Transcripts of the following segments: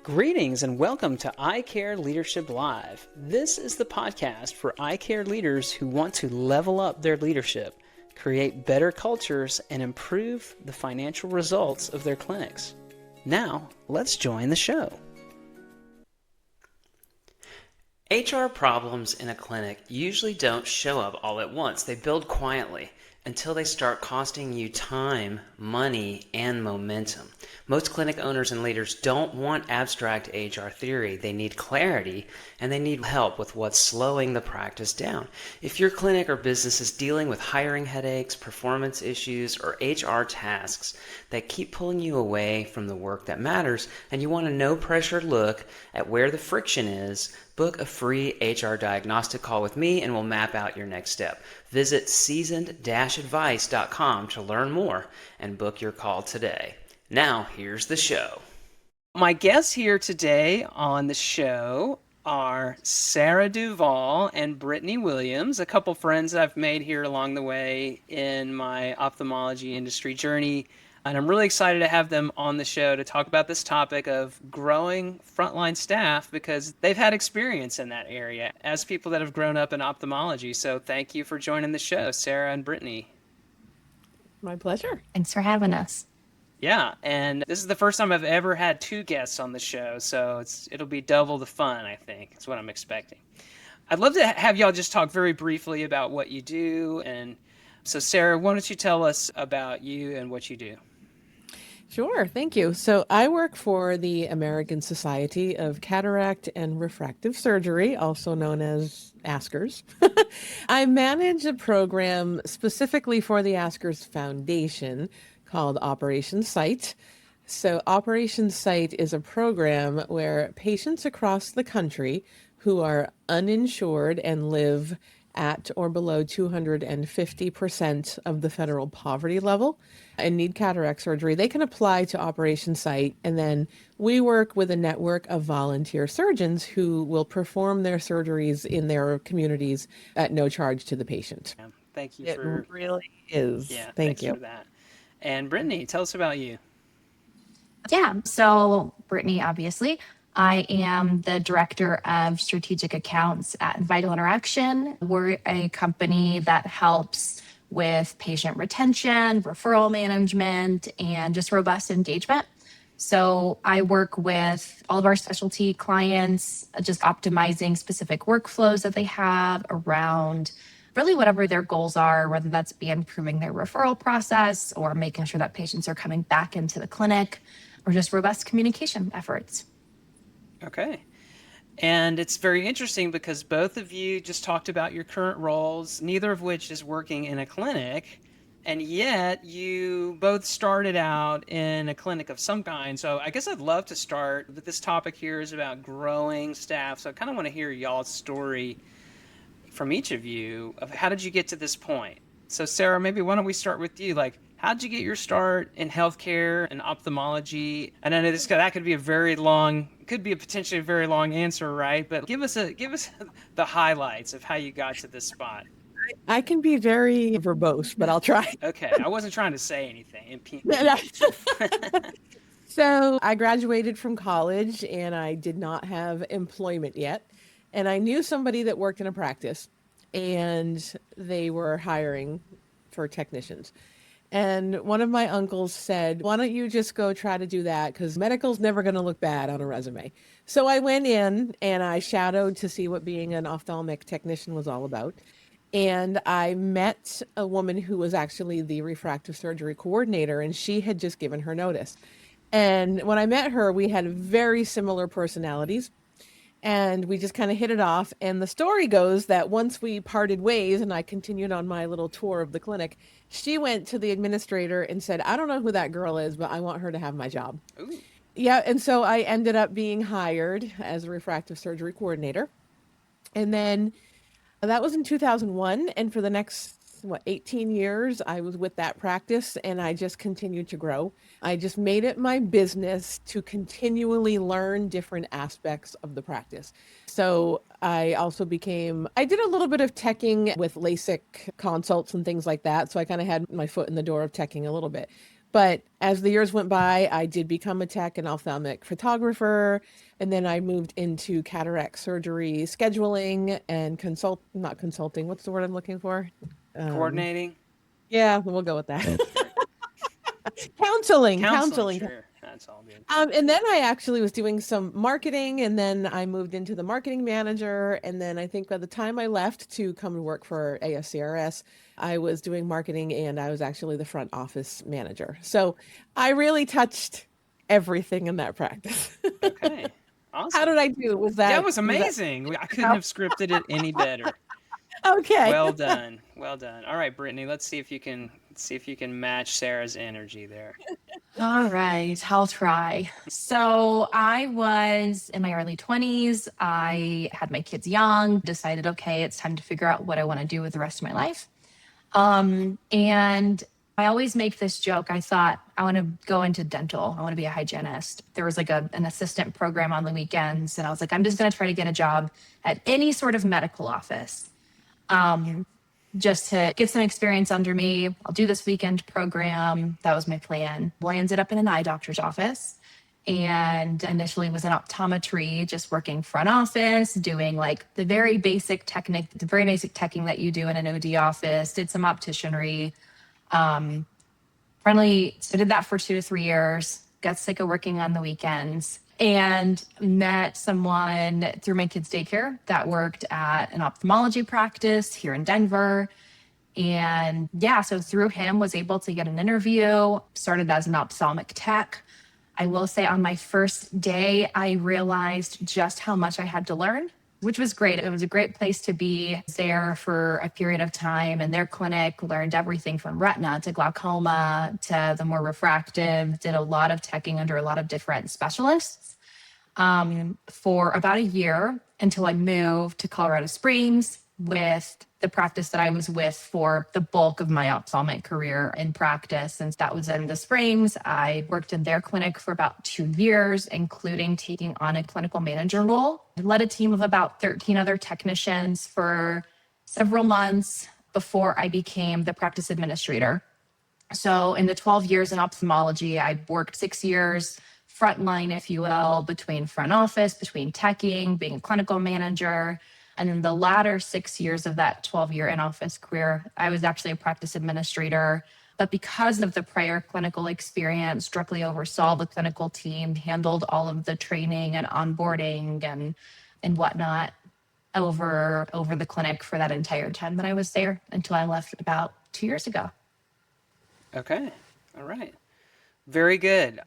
Greetings and welcome to Eye Care Leadership Live. This is the podcast for eye care leaders who want to level up their leadership, create better cultures, and improve the financial results of their clinics. Now, let's join the show. HR problems in a clinic usually don't show up all at once. They build quietly until they start costing you time, money, and momentum. Most clinic owners and leaders don't want abstract HR theory. They need clarity, and they need help with what's slowing the practice down. If your clinic or business is dealing with hiring headaches, performance issues, or HR tasks that keep pulling you away from the work that matters, and you want a no-pressure look at where the friction is, book a free HR diagnostic call with me and we'll map out your next step. Visit seasoned-advice.com to learn more and book your call today. Now, here's the show. My guests here today on the show are Sarah Duval and Brittany Williams, a couple friends I've made here along the way in my ophthalmology industry journey. And I'm really excited to have them on the show to talk about this topic of growing frontline staff because they've had experience in that area as people that have grown up in ophthalmology. So thank you for joining the show, Sarah and Brittany. My pleasure. Thanks for having us. Yeah, and this is the first time I've ever had two guests on the show, so it'll be double the fun, I think. That's what I'm expecting. I'd love to have y'all just talk very briefly about what you do. And so, Sarah, why don't you tell us about you and what you do? Sure, thank you. So I work for the American Society of Cataract and Refractive Surgery, also known as ASCRS. I manage a program specifically for the ASCRS Foundation called Operation Sight. So Operation Sight is a program where patients across the country who are uninsured and live at or below 250% of the federal poverty level and need cataract surgery, they can apply to Operation Sight, and then we work with a network of volunteer surgeons who will perform their surgeries in their communities at no charge to the patient. Yeah, thank you It for really is. Yeah, Thank thanks you for that. And Brittany, tell us about you. Yeah, so Brittany, obviously, I am the director of strategic accounts at Vital Interaction. We're a company that helps with patient retention, referral management, and just robust engagement. So I work with all of our specialty clients, just optimizing specific workflows that they have around really whatever their goals are, whether that's be improving their referral process or making sure that patients are coming back into the clinic or just robust communication efforts. Okay. And it's very interesting because both of you just talked about your current roles, neither of which is working in a clinic, and yet you both started out in a clinic of some kind. So I guess I'd love to start, but this topic here is about growing staff. So I kind of want to hear y'all's story from each of you of how did you get to this point? So Sarah, maybe why don't we start with you? Like, how did you get your start in healthcare and ophthalmology? And I know that could be a potentially very long answer, right? But give us the highlights of how you got to this spot. I can be very verbose, but I'll try. Okay, I wasn't trying to say anything. So I graduated from college and I did not have employment yet. And I knew somebody that worked in a practice and they were hiring for technicians. And one of my uncles said, why don't you just go try to do that? Because medical's never going to look bad on a resume. So I went in and I shadowed to see what being an ophthalmic technician was all about. And I met a woman who was actually the refractive surgery coordinator, and she had just given her notice. And when I met her, we had very similar personalities. And we just kind of hit it off. And the story goes that once we parted ways and I continued on my little tour of the clinic, she went to the administrator and said, I don't know who that girl is, but I want her to have my job. Ooh. Yeah. And so I ended up being hired as a refractive surgery coordinator. And then that was in 2001. And for the next 18 years, I was with that practice and I just continued to grow. I just made it my business to continually learn different aspects of the practice. So I did a little bit of teching with LASIK consults and things like that. So I kind of had my foot in the door of teching a little bit. But as the years went by, I did become a tech and ophthalmic photographer. And then I moved into cataract surgery scheduling and not consulting. What's the word I'm looking for? Um, Coordinating? yeah, we'll go with that. Sure. Counseling, Counseling, counseling. sure. That's all good. And then I actually was doing some marketing, and then I moved into the marketing manager. And then I think by the time I left to come to work for ASCRS, I was doing marketing and I was actually the front office manager. So I really touched everything in that practice. Okay. How Awesome. did I do? Yeah, it was Was that amazing. I couldn't have scripted it any better. okay? Well done. Well done. All right, Brittany, let's see if you can match Sarah's energy there. All right, I'll try. So I was in my early 20s. I had my kids young, decided, okay, it's time to figure out what I want to do with the rest of my life. And I always make this joke. I thought I want to go into dental. I want to be a hygienist. There was like an assistant program on the weekends. And I was like, I'm just going to try to get a job at any sort of medical office. Just to get some experience under me. I'll do this weekend program. That was my plan. Well, I ended up in an eye doctor's office and initially was in optometry, just working front office, doing like the very basic technique, the very basic teching that you do in an OD office, did some opticianry. Finally, so did that for 2 to 3 years, got sick of working on the weekends and met someone through my kids' daycare that worked at an ophthalmology practice here in Denver. And yeah, so through him was able to get an interview, started as an ophthalmic tech. I will say on my first day, I realized just how much I had to learn, which was great. It was a great place to be there for a period of time. And their clinic learned everything from retina to glaucoma to the more refractive, did a lot of teching under a lot of different specialists for about a year until I moved to Colorado Springs with the practice that I was with for the bulk of my ophthalmic career in practice. Since that was in the Springs, I worked in their clinic for about 2 years, including taking on a clinical manager role. I led a team of about 13 other technicians for several months before I became the practice administrator. So in the 12 years in ophthalmology, I worked 6 years frontline, if you will, between front office, between teching, being a clinical manager. And then the latter 6 years of that 12-year in-office career, I was actually a practice administrator. But because of the prior clinical experience, directly oversaw the clinical team, handled all of the training and onboarding and whatnot over the clinic for that entire time that I was there until I left about 2 years ago. Okay. All right. Very good.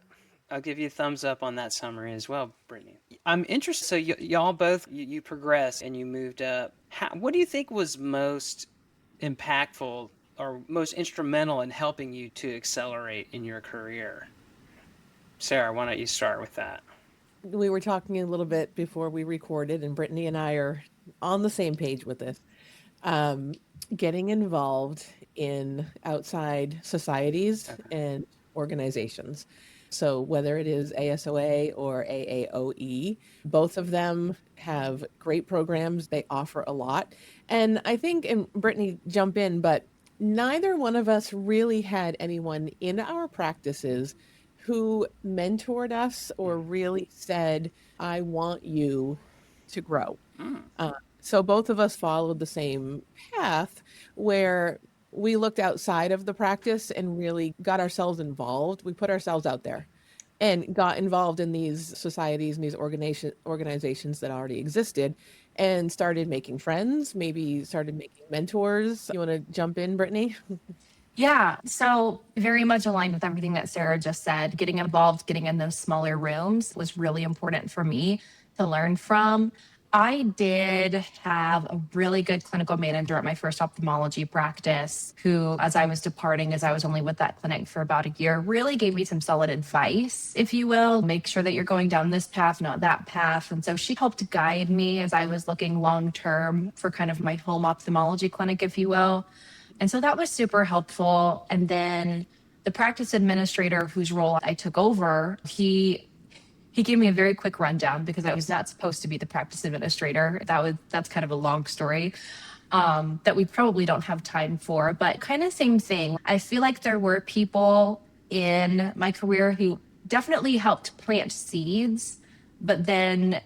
I'll give you a thumbs up on that summary as well, Brittany. I'm interested. So y'all both you progressed and you moved up. What do you think was most impactful or most instrumental in helping you to accelerate in your career? Sarah, why don't you start with that? We were talking a little bit before we recorded, and Brittany and I are on the same page with this. Getting involved in outside societies and organizations. So whether it is ASOA or AAOE, both of them have great programs. They offer a lot. And I think, and Brittany, jump in, but neither one of us really had anyone in our practices who mentored us or really said, I want you to grow. So both of us followed the same path where we looked outside of the practice and really got ourselves involved. We put ourselves out there and got involved in these societies and these organizations that already existed and started making friends, maybe started making mentors. You want to jump in, Brittany? Yeah, so very much aligned with everything that Sarah just said. Getting involved, getting in those smaller rooms was really important for me to learn from. I did have a really good clinical manager at my first ophthalmology practice who, as I was departing, as I was only with that clinic for about a year, really gave me some solid advice, if you will. Make sure that you're going down this path, not that path. And so she helped guide me as I was looking long term for kind of my home ophthalmology clinic, if you will. And so that was super helpful. And then the practice administrator whose role I took over, he gave me a very quick rundown because I was not supposed to be the practice administrator. That's kind of a long story that we probably don't have time for, but kind of same thing. I feel like there were people in my career who definitely helped plant seeds, but then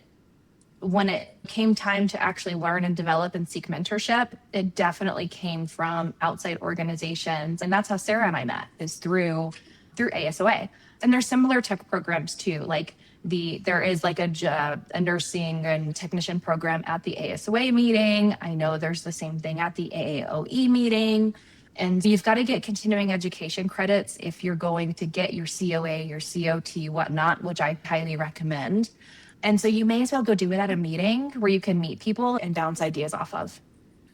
when it came time to actually learn and develop and seek mentorship, it definitely came from outside organizations. And that's how Sarah and I met, is through ASOA. And there's similar tech programs too. Like there is like a nursing and technician program at the ASOA meeting. I know there's the same thing at the AAOE meeting. And you've got to get continuing education credits if you're going to get your COA, your COT, whatnot, which I highly recommend. And so you may as well go do it at a meeting where you can meet people and bounce ideas off of.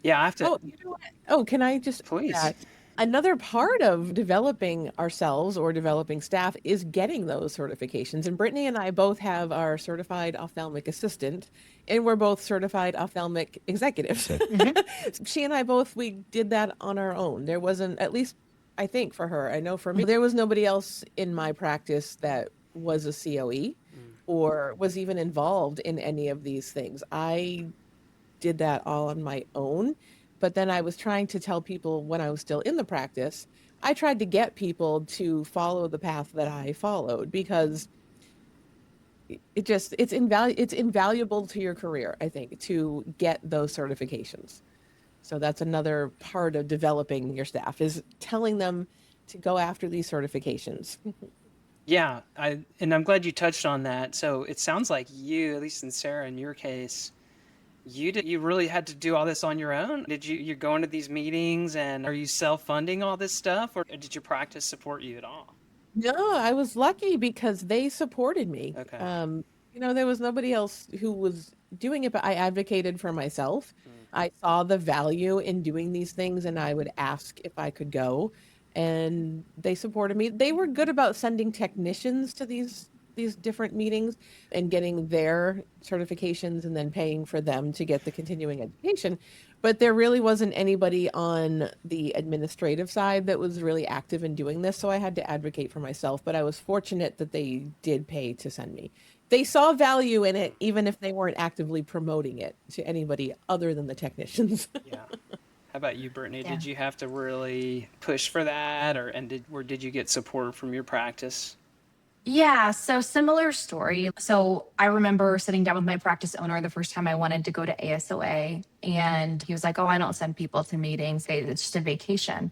Yeah, I have to. Oh, you know what? Oh, can I just Please. add? Another part of developing ourselves or developing staff is getting those certifications. And Brittany and I both have our certified ophthalmic assistant, and we're both certified ophthalmic executives. Mm-hmm. She and I both, we did that on our own. There wasn't, at least I think for her, I know for me, there was nobody else in my practice that was a COE or was even involved in any of these things. I did that all on my own. But then I was trying to tell people when I was still in the practice, I tried to get people to follow the path that I followed because it's invaluable to your career, I think, to get those certifications. So that's another part of developing your staff is telling them to go after these certifications. Yeah, and I'm glad you touched on that. So it sounds like you, at least in Sarah, in your case, you really had to do all this on your own. You're going to these meetings, and are you self-funding all this stuff, or did your practice support you at all? No, I was lucky because they supported me. Okay. There was nobody else who was doing it, but I advocated for myself. Mm. I saw the value in doing these things, and I would ask if I could go, and they supported me. They were good about sending technicians to these different meetings and getting their certifications and then paying for them to get the continuing education. But there really wasn't anybody on the administrative side that was really active in doing this. So I had to advocate for myself. But I was fortunate that they did pay to send me. They saw value in it, even if they weren't actively promoting it to anybody other than the technicians. Yeah. How about you, Brittany? Yeah. Did you have to really push for that, or did you get support from your practice? Yeah, so similar story. So I remember sitting down with my practice owner the first time I wanted to go to ASOA, and he was like, "Oh, I don't send people to meetings. It's just a vacation."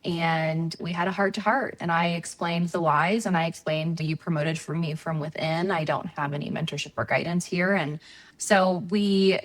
And we had a heart to heart, and I explained the whys, and I explained, "You promoted for me from within. I don't have any mentorship or guidance here." And so we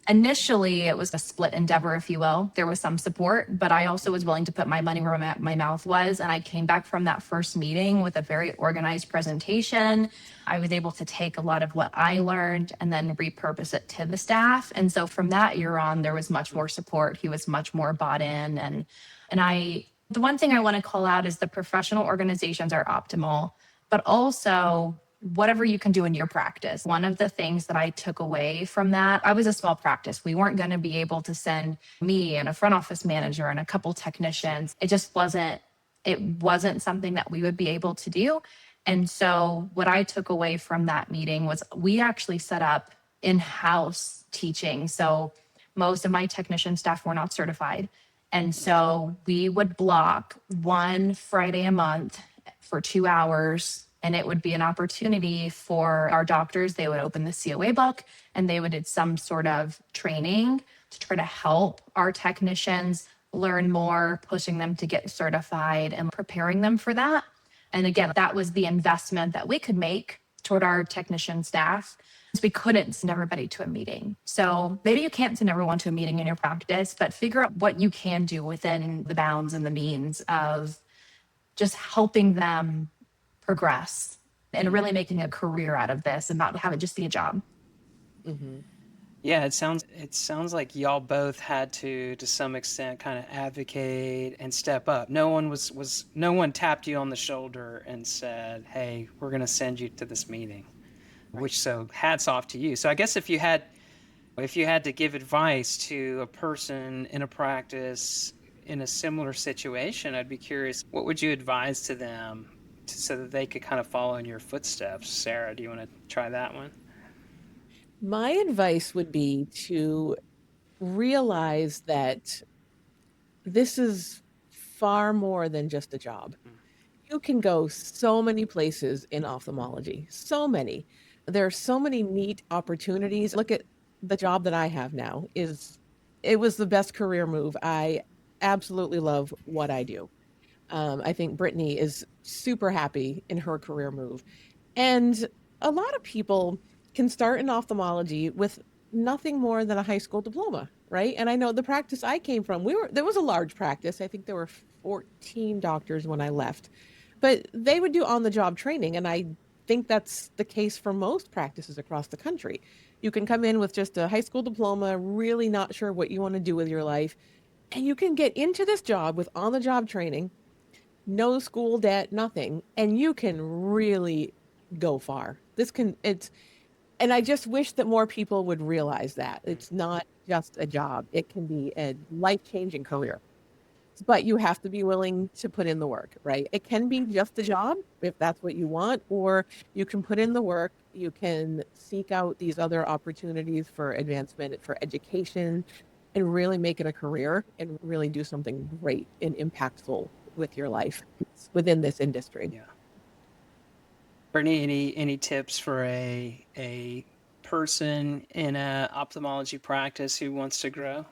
initially, it was a split endeavor, if you will. There was some support, but I also was willing to put my money where my mouth was. And I came back from that first meeting with a very organized presentation. I was able to take a lot of what I learned and then repurpose it to the staff. And so from that year on, there was much more support. He was much more bought in. The one thing I want to call out is the professional organizations are optimal, but also whatever you can do in your practice. One of the things that I took away from that, I was a small practice. We weren't going to be able to send me and a front office manager and a couple technicians. It wasn't something that we would be able to do. And so what I took away from that meeting was we actually set up in-house teaching. So most of my technician staff were not certified. And so we would block one Friday a month for 2 hours, and it would be an opportunity for our doctors. They would open the COA book and they would do some sort of training to try to help our technicians learn more, pushing them to get certified and preparing them for that. And again, that was the investment that we could make toward our technician staff. We couldn't send everybody to a meeting. So maybe you can't send everyone to a meeting in your practice, but figure out what you can do within the bounds and the means of just helping them progress and really making a career out of this and not have it just be a job. Mm-hmm. Yeah, it sounds like y'all both had to some extent kind of advocate and step up. No one tapped you on the shoulder and said, "Hey, we're going to send you to this meeting." Which, so hats off to you. So I guess if you had to give advice to a person in a practice in a similar situation, I'd be curious, what would you advise to them so that they could kind of follow in your footsteps? Sarah, do you want to try that one? My advice would be to realize that this is far more than just a job. You can go so many places in ophthalmology, so many. There are so many neat opportunities. Look at the job that I have now is it was the best career move. I absolutely love what I do. I think Brittany is super happy in her career move. And a lot of people can start in ophthalmology with nothing more than a high school diploma, right? And I know the practice I came from, there was a large practice. I think there were 14 doctors when I left. But they would do on the job training, and I think that's the case for most practices across the country. You can come in with just a high school diploma, really not sure what you want to do with your life, and you can get into this job with on the job training, no school debt, nothing, and you can really go far. And I just wish that more people would realize that it's not just a job, it can be a life-changing career. But you have to be willing to put in the work, right? It can be just a job if that's what you want, or you can put in the work. You can seek out these other opportunities for advancement, for education, and really make it a career and really do something great and impactful with your life within this industry. Yeah. Brittany, any tips for a person in a ophthalmology practice who wants to grow?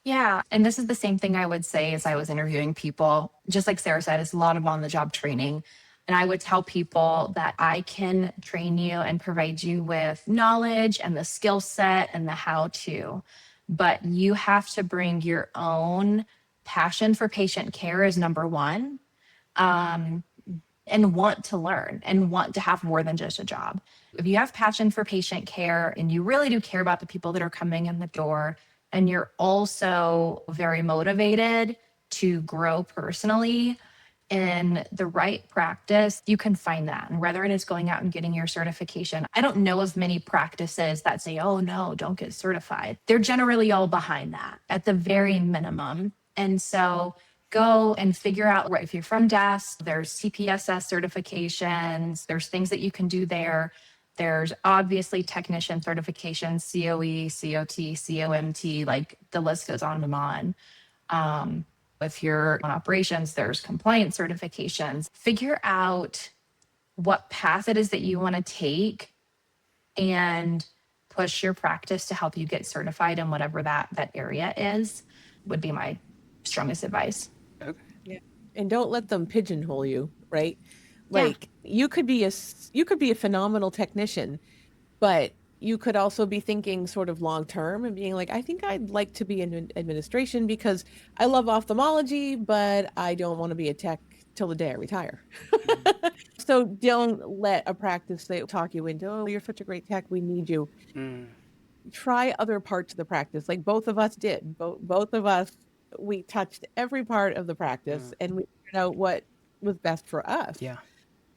Yeah. And this is the same thing I would say as I was interviewing people. Just like Sarah said, it's a lot of on the job training. And I would tell people that I can train you and provide you with knowledge and the skill set and the how to. But you have to bring your own passion for patient care as number one. And want to learn and want to have more than just a job. If you have passion for patient care and you really do care about the people that are coming in the door, and you're also very motivated to grow personally in the right practice, you can find that. And whether it is going out and getting your certification, I don't know of many practices that say, oh, no, don't get certified. They're generally all behind that at the very minimum. And so go and figure out if you're from DAS, there's CPSS certifications, there's things that you can do there. There's obviously technician certifications, COE, COT, COMT, like the list goes on and on. If you're on operations, there's compliance certifications. Figure out what path it is that you want to take and push your practice to help you get certified in whatever that area is, would be my strongest advice. Okay. Yeah. And don't let them pigeonhole you, right? Yeah. Like you could be a phenomenal technician, but you could also be thinking sort of long term and being like, I think I'd like to be in administration because I love ophthalmology, but I don't want to be a tech till the day I retire. So don't let a practice they talk you into, oh, you're such a great tech, we need you. Try other parts of the practice, like both of us did. Both of us, we touched every part of the practice and we figured out what was best for us. Yeah.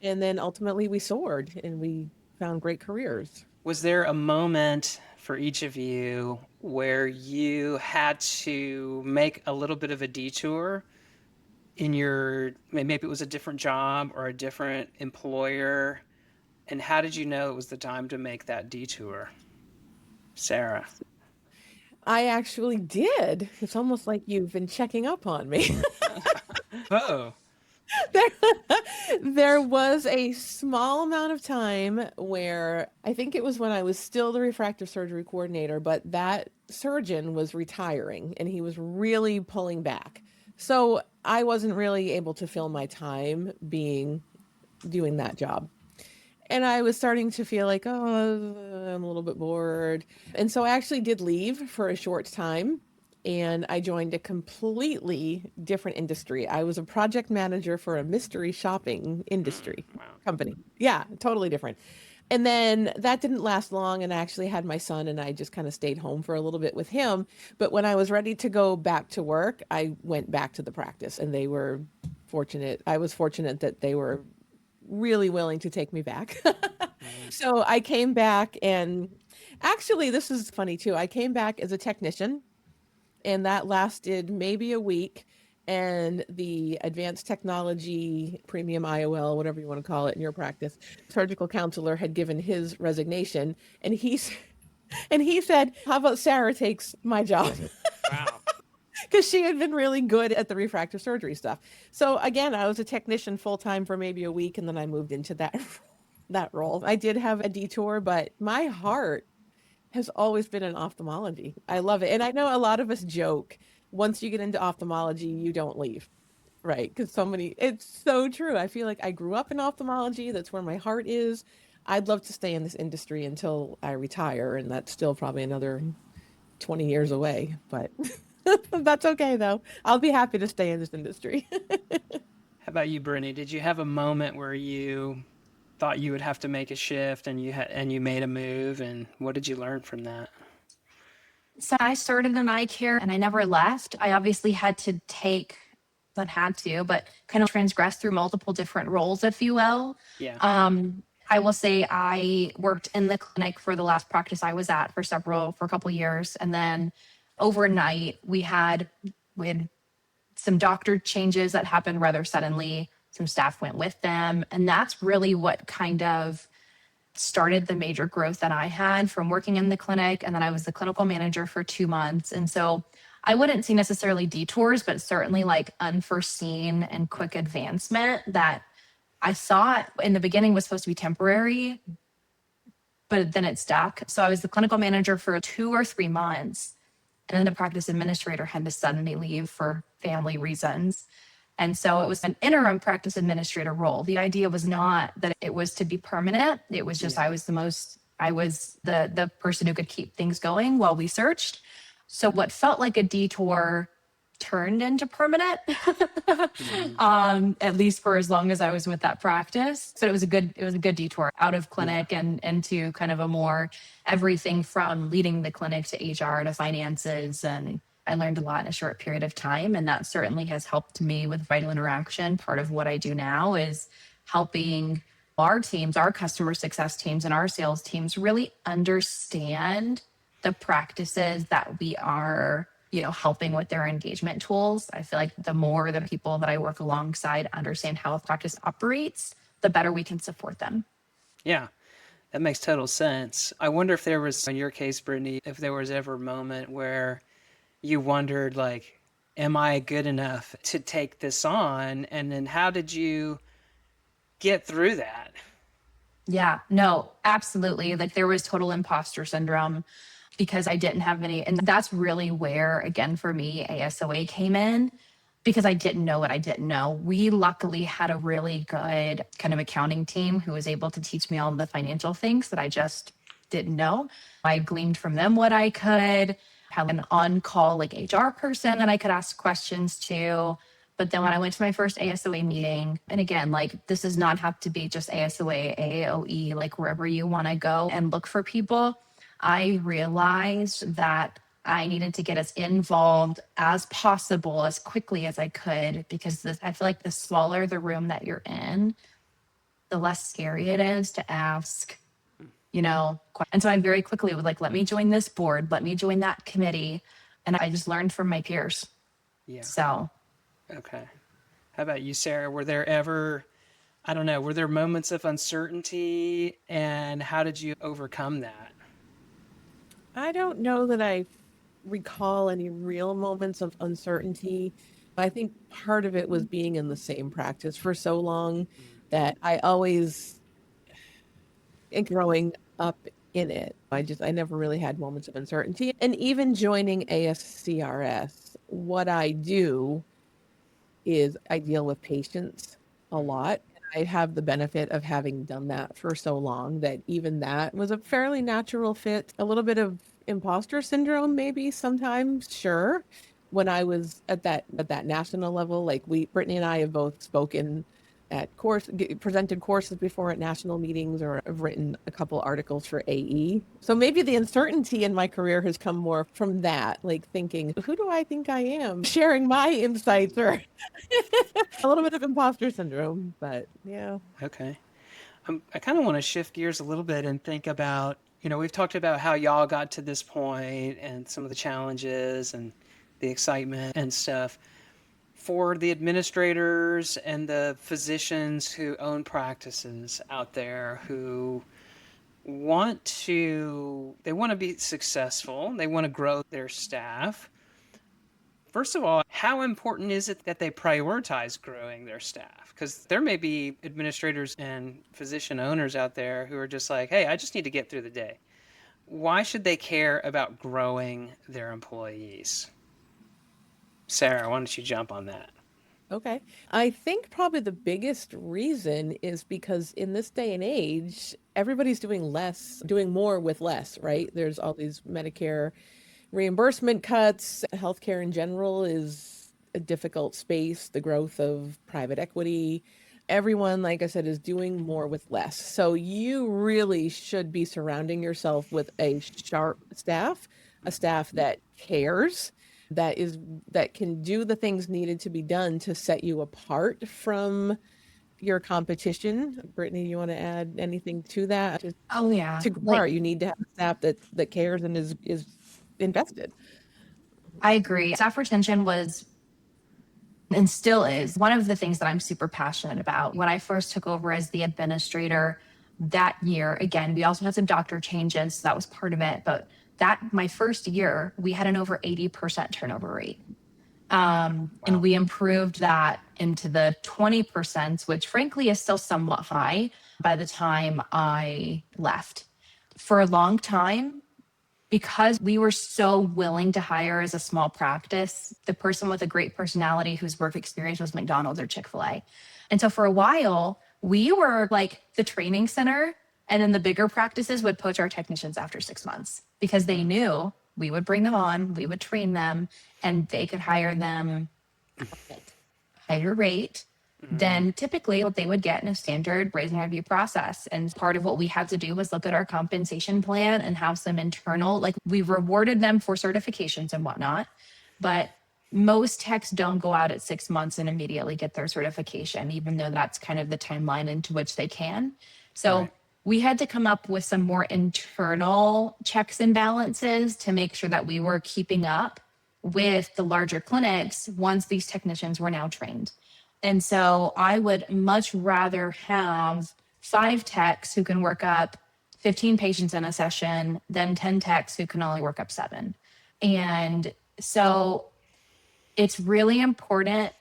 And then ultimately we soared and we found great careers. Was there a moment for each of you where you had to make a little bit of a detour in your, maybe it was a different job or a different employer? And how did you know it was the time to make that detour? Sarah. I actually did. It's almost like you've been checking up on me. Oh. There was a small amount of time where I think it was when I was still the refractive surgery coordinator, but that surgeon was retiring and he was really pulling back. So I wasn't really able to fill my time doing that job. And I was starting to feel like, oh, I'm a little bit bored. And so I actually did leave for a short time and I joined a completely different industry. I was a project manager for a mystery shopping industry company. Yeah, totally different. And then that didn't last long. And I actually had my son and I just kind of stayed home for a little bit with him. But when I was ready to go back to work, I went back to the practice and they were fortunate. I was fortunate that they were really willing to take me back. So I came back and actually, this is funny too. I came back as a technician and that lasted maybe a week. And the advanced technology premium IOL, whatever you want to call it in your practice, surgical counselor had given his resignation. And he said, how about Sarah takes my job? Wow. because she had been really good at the refractive surgery stuff. So again, I was a technician full time for maybe a week, and then I moved into that role. I did have a detour, but my heart has always been in ophthalmology. I love it. And I know a lot of us joke, once you get into ophthalmology, you don't leave. Right. Because it's so true. I feel like I grew up in ophthalmology. That's where my heart is. I'd love to stay in this industry until I retire. And that's still probably another 20 years away. But that's okay, though. I'll be happy to stay in this industry. How about you, Brittany? Did you have a moment where you thought you would have to make a shift and you made a move, and what did you learn from that? So I started in eye care and I never left. I obviously had to not had to, but kind of transgress through multiple different roles, if you will. Yeah. I will say I worked in the clinic for the last practice I was at for a couple years. And then overnight we had some doctor changes that happened rather suddenly. Some staff went with them. And that's really what kind of started the major growth that I had from working in the clinic. And then I was the clinical manager for 2 months. And so I wouldn't say necessarily detours, but certainly like unforeseen and quick advancement that I thought in the beginning was supposed to be temporary, but then it stuck. So I was the clinical manager for 2 or 3 months. And then the practice administrator had to suddenly leave for family reasons. And so it was an interim practice administrator role. The idea was not that it was to be permanent. It was just Yeah. I was the person who could keep things going while we searched. So what felt like a detour turned into permanent, at least for as long as I was with that practice. So it was a good detour out of clinic and into kind of a more everything from leading the clinic to HR to finances. And I learned a lot in a short period of time. And that certainly has helped me with Vital Interaction. Part of what I do now is helping our teams, our customer success teams and our sales teams really understand the practices that we are, helping with their engagement tools. I feel like the more the people that I work alongside understand how a practice operates, the better we can support them. Yeah. That makes total sense. I wonder if there was, in your case, Brittany, if there was ever a moment where you wondered, like, am I good enough to take this on? And then how did you get through that? Yeah, no, absolutely. Like there was total imposter syndrome because I didn't have any. And that's really where, again, for me, ASOA came in because I didn't know what I didn't know. We luckily had a really good kind of accounting team who was able to teach me all the financial things that I just didn't know. I gleaned from them what I could, have an on call like HR person that I could ask questions to. But then when I went to my first ASOA meeting, and again, like this does not have to be just ASOA, AAOE, like wherever you want to go and look for people, I realized that I needed to get as involved as possible as quickly as I could because I feel like the smaller the room that you're in, the less scary it is to ask, And so I very quickly was like, let me join this board, let me join that committee. And I just learned from my peers. Yeah. So Okay. How about you, Sarah? Were there ever, I don't know, were there moments of uncertainty, and how did you overcome that? I don't know that I recall any real moments of uncertainty. I think part of it was being in the same practice for so long that I always, and growing up in it, I never really had moments of uncertainty. And even joining ASCRS, what I do is I deal with patients a lot. I have the benefit of having done that for so long that even that was a fairly natural fit. A little bit of imposter syndrome, maybe sometimes, sure. When I was at that national level, like Brittany and I have both spoken at presented courses before at national meetings, or have written a couple articles for AE. So maybe the uncertainty in my career has come more from that, like thinking, who do I think I am? Sharing my insights, or a little bit of imposter syndrome, but yeah. Okay. I kind of want to shift gears a little bit and think about, we've talked about how y'all got to this point and some of the challenges and the excitement and stuff. For the administrators and the physicians who own practices out there who they want to be successful, they want to grow their staff. First of all, how important is it that they prioritize growing their staff? Because there may be administrators and physician owners out there who are just like, hey, I just need to get through the day. Why should they care about growing their employees? Sarah, why don't you jump on that? Okay. I think probably the biggest reason is because in this day and age, everybody's doing more with less, right? There's all these Medicare reimbursement cuts. Healthcare in general is a difficult space, the growth of private equity. Everyone, like I said, is doing more with less. So you really should be surrounding yourself with a sharp staff, a staff that cares, that is that can do the things needed to be done to set you apart from your competition. Brittany, you want to add anything to that? Oh yeah. To grow, you need to have a staff that cares and is invested. I agree. Staff retention was and still is one of the things that I'm super passionate about. When I first took over as the administrator that year, again, we also had some doctor changes, so that was part of it. But that my first year, we had an over 80% turnover rate. And we improved that into the 20%, which frankly is still somewhat high by the time I left. For a long time, because we were so willing to hire as a small practice, the person with a great personality whose work experience was McDonald's or Chick-fil-A. And so for a while, we were like the training center, and then the bigger practices would poach our technicians after 6 months because they knew we would bring them on, we would train them, and they could hire them at a higher rate than typically what they would get in a standard raise and review process. And part of what we had to do was look at our compensation plan and have some internal, like we rewarded them for certifications and whatnot. But most techs don't go out at 6 months and immediately get their certification, even though that's kind of the timeline into which they can. So Right. we had to come up with some more internal checks and balances to make sure that we were keeping up with the larger clinics once these technicians were now trained. And so I would much rather have 5 techs who can work up 15 patients in a session than 10 techs who can only work up 7. And so it's really important.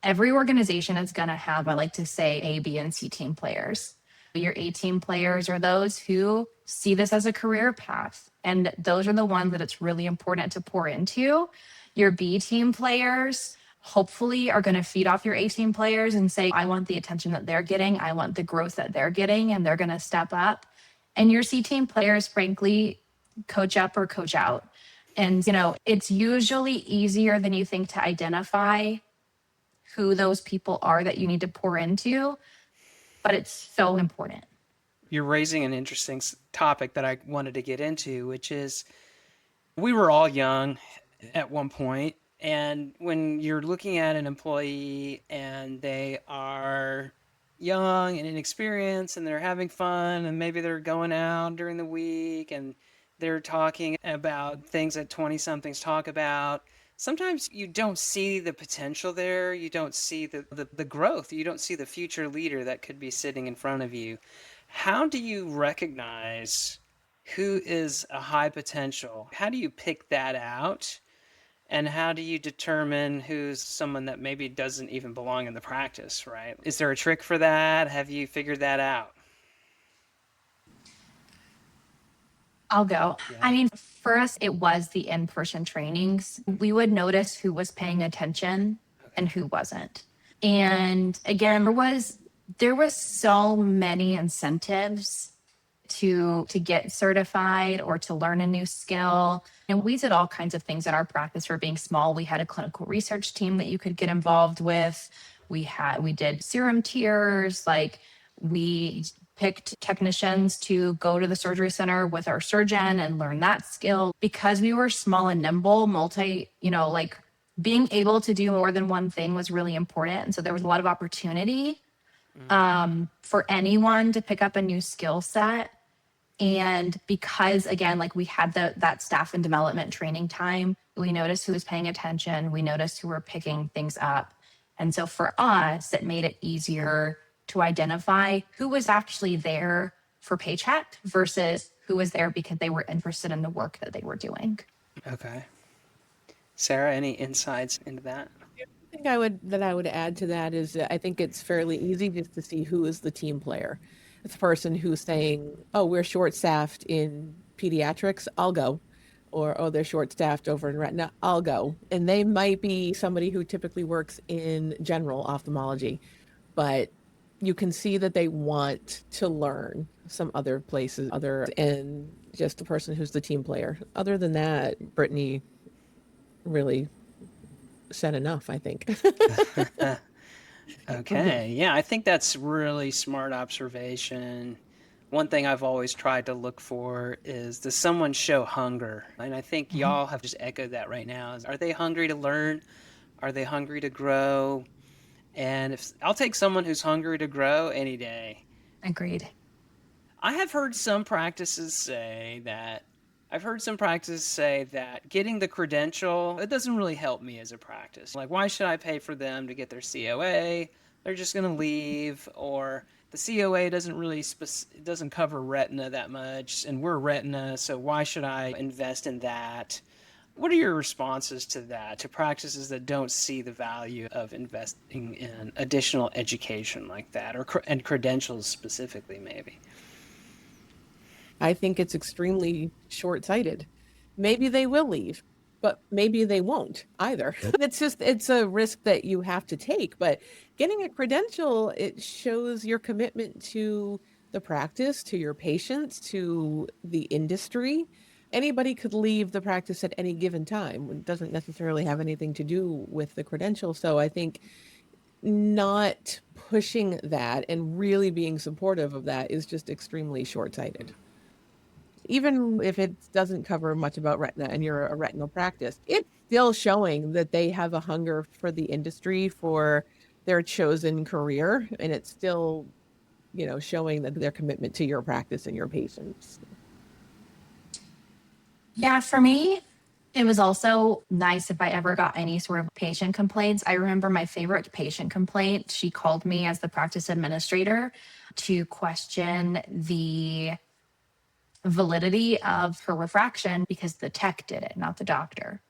Every organization is going to have, I like to say, A, B, and C team players. Your A team players are those who see this as a career path. And those are the ones that it's really important to pour into. Your B team players hopefully are going to feed off your A team players and say, I want the attention that they're getting. I want the growth that they're getting, and they're going to step up. And your C team players, frankly, coach up or coach out. And, it's usually easier than you think to identify who those people are that you need to pour into, but it's so important. You're raising an interesting topic that I wanted to get into, which is we were all young at one point, and when you're looking at an employee and they are young and inexperienced and they're having fun and maybe they're going out during the week and they're talking about things that 20 somethings talk about, sometimes you don't see the potential there. You don't see the growth. You don't see the future leader that could be sitting in front of you. How do you recognize who is a high potential? How do you pick that out? And how do you determine who's someone that maybe doesn't even belong in the practice, right? Is there a trick for that? Have you figured that out? I'll go. Yeah. I mean, for us, it was the in-person trainings. We would notice who was paying attention and who wasn't. And again, there was so many incentives to get certified or to learn a new skill. And we did all kinds of things in our practice for being small. We had a clinical research team that you could get involved with. We did serum tiers, like we picked technicians to go to the surgery center with our surgeon and learn that skill. Because we were small and nimble, being able to do more than one thing was really important. And so there was a lot of opportunity for anyone to pick up a new skill set. And because, again, like we had that staff and development training time, we noticed who was paying attention. We noticed who were picking things up. And so for us, it made it easier to identify who was actually there for paycheck versus who was there because they were interested in the work that they were doing. Okay. Sarah, any insights into that? I think I would add to that is that I think it's fairly easy just to see who is the team player. It's the person who's saying, "Oh, we're short-staffed in pediatrics, I'll go," or "Oh, they're short-staffed over in retina, I'll go." And they might be somebody who typically works in general ophthalmology, but you can see that they want to learn some other places, and just the person who's the team player. Other than that, Brittany really said enough, I think. Okay. Yeah, I think that's really smart observation. One thing I've always tried to look for is, does someone show hunger? And I think y'all have just echoed that right now. Are they hungry to learn? Are they hungry to grow? And if I'll take someone who's hungry to grow any day. Agreed. I have heard some practices say that getting the credential, it doesn't really help me as a practice. Like, why should I pay for them to get their COA? They're just going to leave. Or the COA doesn't really doesn't cover retina that much, and we're retina, so why should I invest in that? What are your responses to that, to practices that don't see the value of investing in additional education like that, and credentials specifically, maybe? I think it's extremely short-sighted. Maybe they will leave, but maybe they won't either. It's a risk that you have to take. But getting a credential, it shows your commitment to the practice, to your patients, to the industry. Anybody could leave the practice at any given time. It doesn't necessarily have anything to do with the credential. So I think not pushing that and really being supportive of that is just extremely short-sighted. Even if it doesn't cover much about retina and you're a retinal practice, it's still showing that they have a hunger for the industry, for their chosen career. And it's still, showing that their commitment to your practice and your patients. Yeah, for me, it was also nice if I ever got any sort of patient complaints. I remember my favorite patient complaint. She called me as the practice administrator to question the validity of her refraction because the tech did it, not the doctor.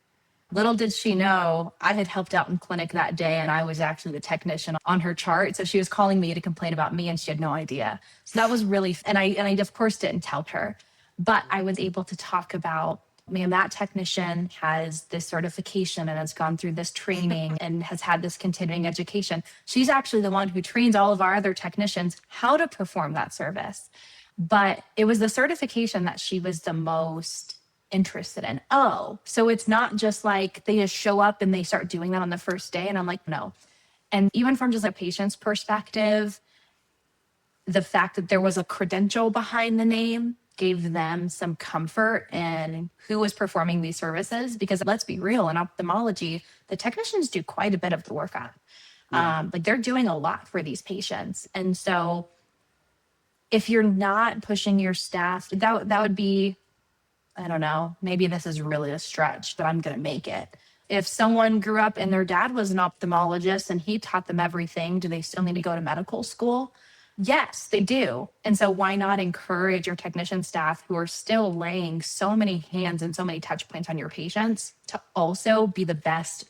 Little did she know I had helped out in clinic that day and I was actually the technician on her chart. So she was calling me to complain about me and she had no idea. So that was really, and I of course didn't tell her, but I was able to talk about, man, that technician has this certification and has gone through this training and has had this continuing education. She's actually the one who trains all of our other technicians how to perform that service. But it was the certification that she was the most interested in. Oh, so it's not just like they just show up and they start doing that on the first day. And I'm like, no. And even from just a patient's perspective, the fact that there was a credential behind the name gave them some comfort in who was performing these services. Because let's be real, in ophthalmology, the technicians do quite a bit of the work on. Like they're doing a lot for these patients. And so if you're not pushing your staff, that would be, I don't know, maybe this is really a stretch, but I'm going to make it. If someone grew up and their dad was an ophthalmologist and he taught them everything, do they still need to go to medical school? Yes, they do. And so why not encourage your technician staff who are still laying so many hands and so many touch points on your patients to also be the best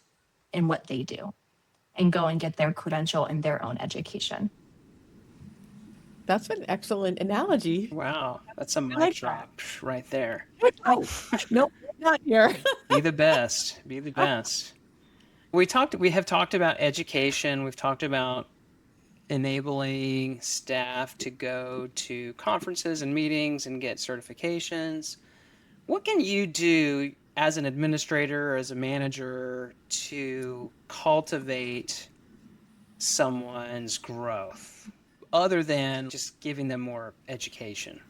in what they do and go and get their credential and their own education? That's an excellent analogy. Wow, that's a I mic like drop right there. Oh, nope, not here. Be the best. Be the best. We have talked about education. We've talked about enabling staff to go to conferences and meetings and get certifications. What can you do as an administrator or as a manager to cultivate someone's growth other than just giving them more education?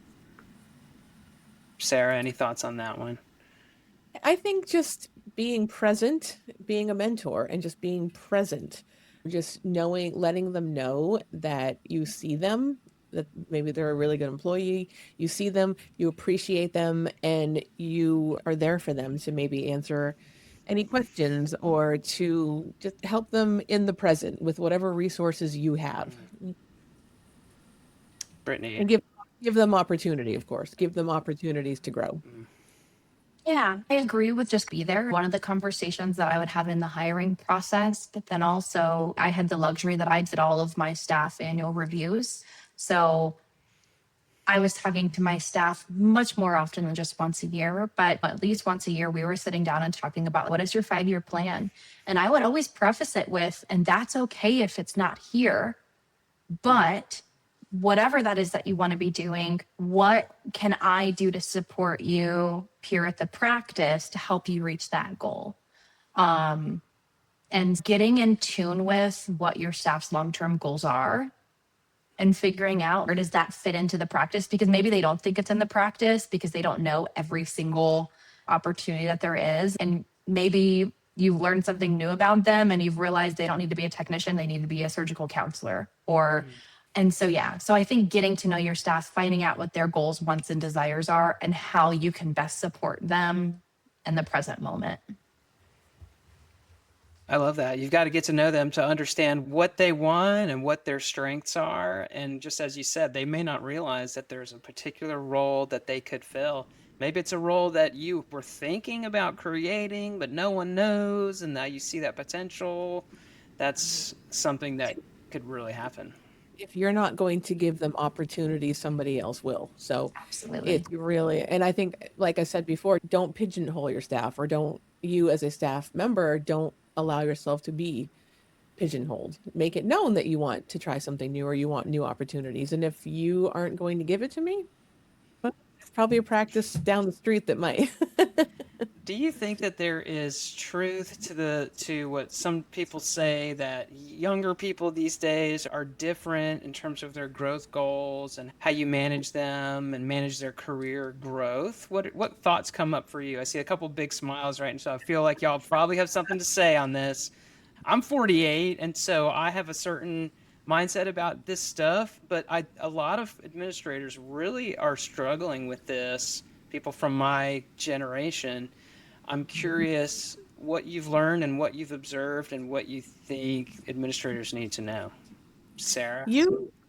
Sarah, any thoughts on that one? I think just being present, being a mentor, and just being present, just knowing, letting them know that you see them, that maybe they're a really good employee, you see them, you appreciate them, and you are there for them to maybe answer any questions or to just help them in the present with whatever resources you have. Brittany. And give them opportunity, of course, give them opportunities to grow. Yeah, I agree with just be there. One of the conversations that I would have in the hiring process, but then also I had the luxury that I did all of my staff annual reviews. So I was talking to my staff much more often than just once a year, but at least once a year, we were sitting down and talking about what is your 5 year plan? And I would always preface it with, and that's okay if it's not here, but whatever that is that you want to be doing, what can I do to support you here at the practice to help you reach that goal? And getting in tune with what your staff's long term goals are and figuring out where does that fit into the practice, because maybe they don't think it's in the practice because they don't know every single opportunity that there is. And maybe you've learned something new about them and you've realized they don't need to be a technician, they need to be a surgical counselor or and so yeah, so I think getting to know your staff, finding out what their goals, wants, and desires are, and how you can best support them in the present moment. I love that. You've got to get to know them to understand what they want and what their strengths are. And just as you said, they may not realize that there's a particular role that they could fill. Maybe it's a role that you were thinking about creating, but no one knows. And now you see that potential. That's something that could really happen. If you're not going to give them opportunity, somebody else will. So Absolutely. it really, and I think, like I said before, don't pigeonhole your staff, or don't, you as a staff member, don't allow yourself to be pigeonholed. Make it known that you want to try something new or you want new opportunities. And if you aren't going to give it to me, well, there's probably a practice down the street that might. Do you think that there is truth to what some people say, that younger people these days are different in terms of their growth goals and how you manage them and manage their career growth? What thoughts come up for you? I see a couple big smiles, right? And so I feel like y'all probably have something to say on this. I'm 48, and so I have a certain mindset about this stuff, but a lot of administrators really are struggling with this, people from my generation. I'm curious what you've learned and what you've observed and what you think administrators need to know. Sarah?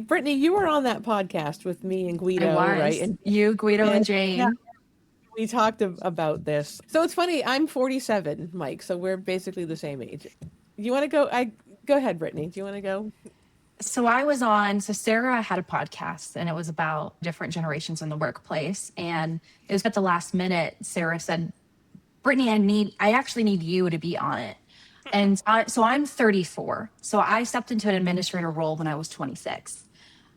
Brittany, you were on that podcast with me and I Guido, right? was. You, Guido, and Jane. Yeah, we talked about this. So it's funny. I'm 47, Mike. So we're basically the same age. You want to go? Go ahead, Brittany. Do you want to go? So Sarah had a podcast and it was about different generations in the workplace. And it was at the last minute, Sarah said, Brittany, I actually need you to be on it. And so I'm 34. So I stepped into an administrator role when I was 26.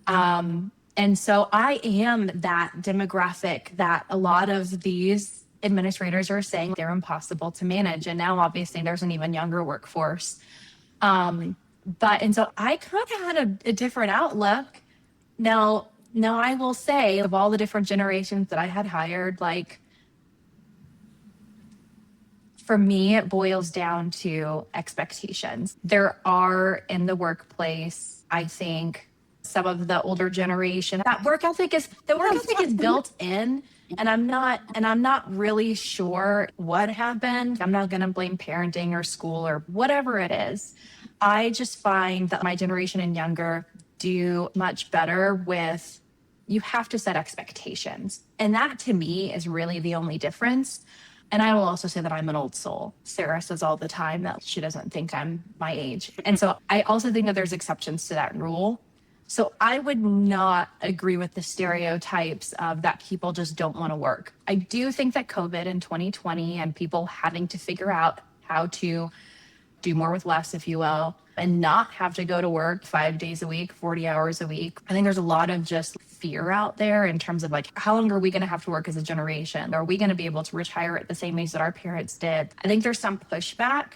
And so I am that demographic that a lot of these administrators are saying they're impossible to manage. And now obviously there's an even younger workforce. And so I kind of had a different outlook. Now I will say, of all the different generations that I had hired, like, for me, it boils down to expectations. There are in the workplace, I think, some of the older generation, that work ethic is built in. And I'm not really sure what happened. I'm not going to blame parenting or school or whatever it is. I just find that my generation and younger do much better with, you have to set expectations. And that to me is really the only difference. And I will also say that I'm an old soul. Sarah says all the time that she doesn't think I'm my age. And so I also think that there's exceptions to that rule. So I would not agree with the stereotypes of that people just don't want to work. I do think that COVID in 2020 and people having to figure out how to do more with less, if you will, and not have to go to work 5 days a week, 40 hours a week. I think there's a lot of just fear out there in terms of like, how long are we going to have to work as a generation? Are we going to be able to retire at the same age that our parents did? I think there's some pushback.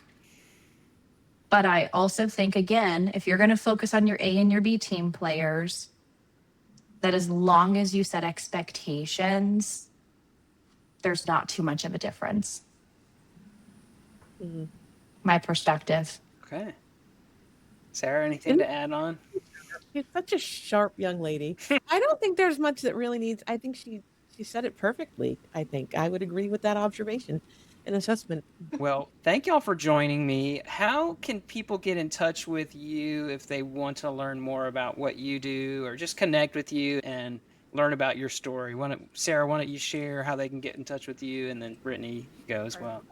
But I also think, again, if you're going to focus on your A and your B team players, that as long as you set expectations, there's not too much of a difference. My perspective. Okay. Sarah, anything to add on? She's such a sharp young lady. I don't think there's much that really needs. I think she said it perfectly. I think I would agree with that observation and assessment. Well, thank y'all for joining me. How can people get in touch with you if they want to learn more about what you do or just connect with you and learn about your story? Sarah, why don't you share how they can get in touch with you, and then Brittany, go as well.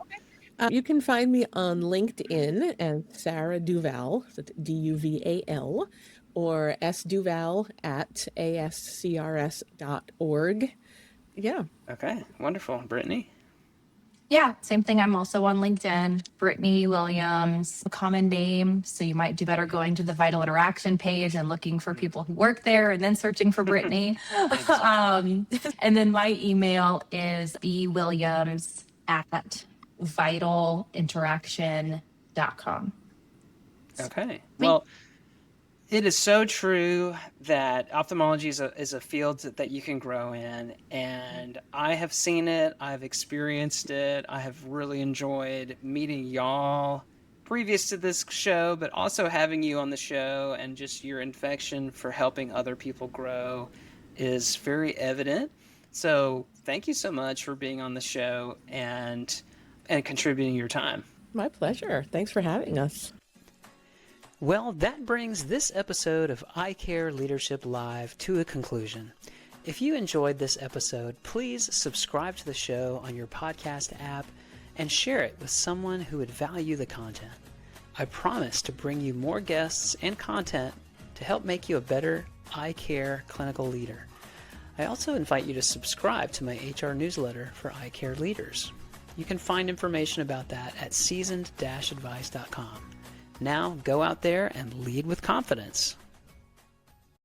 You can find me on LinkedIn as Sarah Duval, that's Duval, or sduval at ascrs.org. Yeah. Okay, wonderful. Brittany? Yeah, same thing. I'm also on LinkedIn, Brittany Williams, a common name. So you might do better going to the Vital Interaction page and looking for people who work there and then searching for Brittany. And then my email is bwilliams@vitalinteraction.com. Okay. Well, it is so true that ophthalmology is a field that you can grow in. And I have seen it, I've experienced it, I have really enjoyed meeting y'all previous to this show, but also having you on the show, and just your affection for helping other people grow is very evident. So thank you so much for being on the show and contributing your time. My pleasure. Thanks for having us. Well, that brings this episode of Eye Care Leadership Live to a conclusion. If you enjoyed this episode, please subscribe to the show on your podcast app and share it with someone who would value the content. I promise to bring you more guests and content to help make you a better eye care clinical leader. I also invite you to subscribe to my HR newsletter for eye care leaders. You can find information about that at seasoned-advice.com. Now go out there and lead with confidence.